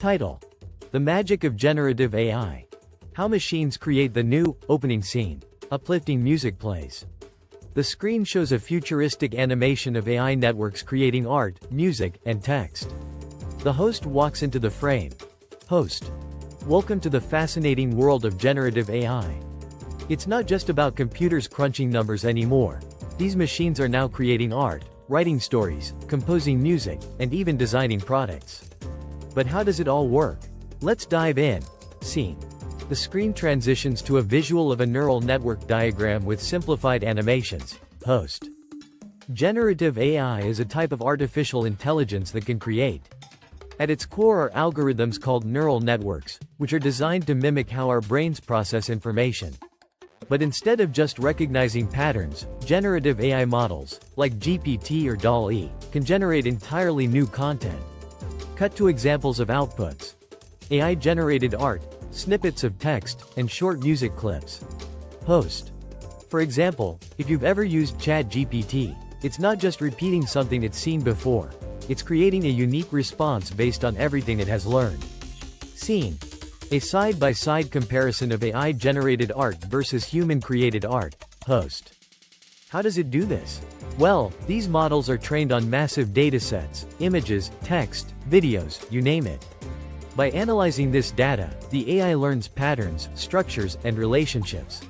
Title: The Magic of Generative AI. How Machines Create the New. Opening scene. Uplifting music plays. The screen shows a futuristic animation of AI networks creating art, music, and text. The host walks into the frame. Host: Welcome to the fascinating world of generative AI. It's not just about computers crunching numbers anymore. These machines are now creating art, writing stories, composing music, and even designing products. But how does it all work? Let's dive in. Scene. The screen transitions to a visual of a neural network diagram with simplified animations. Host: Generative AI is a type of artificial intelligence that can create. At its core are algorithms called neural networks, which are designed to mimic how our brains process information. But instead of just recognizing patterns, generative AI models, like GPT or DALL-E, can generate entirely new content. Cut to examples of outputs. AI-generated art, snippets of text, and short music clips. Host: For example, if you've ever used ChatGPT, it's not just repeating something it's seen before. It's creating a unique response based on everything it has learned. Scene. A side-by-side comparison of AI-generated art versus human-created art. Host: How does it do this? Well, these models are trained on massive datasets, images, text, videos, you name it. By analyzing this data, the AI learns patterns, structures, and relationships.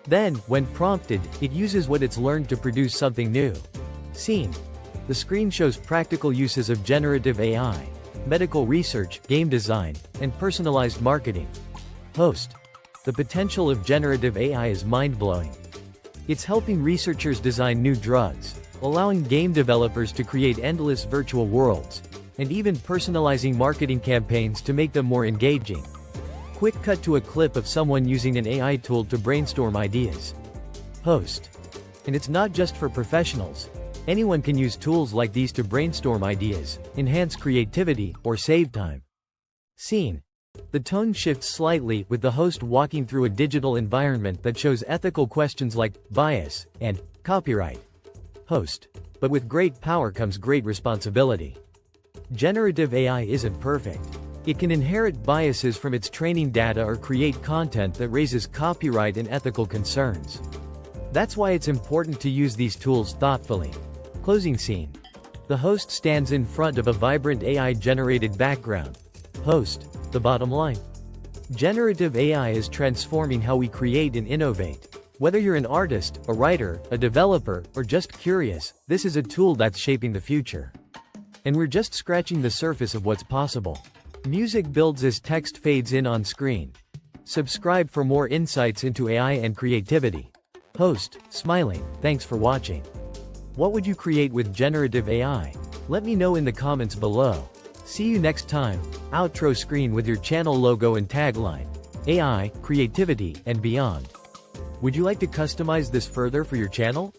Then, when prompted, it uses what it's learned to produce something new. Scene. The screen shows practical uses of generative AI: medical research, game design, and personalized marketing. Host: The potential of generative AI is mind-blowing. It's helping researchers design new drugs, allowing game developers to create endless virtual worlds, and even personalizing marketing campaigns to make them more engaging. Quick cut to a clip of someone using an AI tool to brainstorm ideas. Host: And it's not just for professionals. Anyone can use tools like these to brainstorm ideas, enhance creativity, or save time. Scene. The tone shifts slightly, with the host walking through a digital environment that shows ethical questions like bias and copyright. Host: But with great power comes great responsibility. Generative AI isn't perfect. It can inherit biases from its training data or create content that raises copyright and ethical concerns. That's why it's important to use these tools thoughtfully. Closing scene. The host stands in front of a vibrant AI-generated background. Host: The bottom line. Generative AI is transforming how we create and innovate. Whether you're an artist, a writer, a developer, or just curious, this is a tool that's shaping the future. And we're just scratching the surface of what's possible. Music builds as text fades in on screen. Subscribe for more insights into AI and creativity. Host: Smiling, thanks for watching. What would you create with generative AI? Let me know in the comments below. See you next time. Outro screen with your channel logo and tagline: AI, creativity, and beyond. Would you like to customize this further for your channel?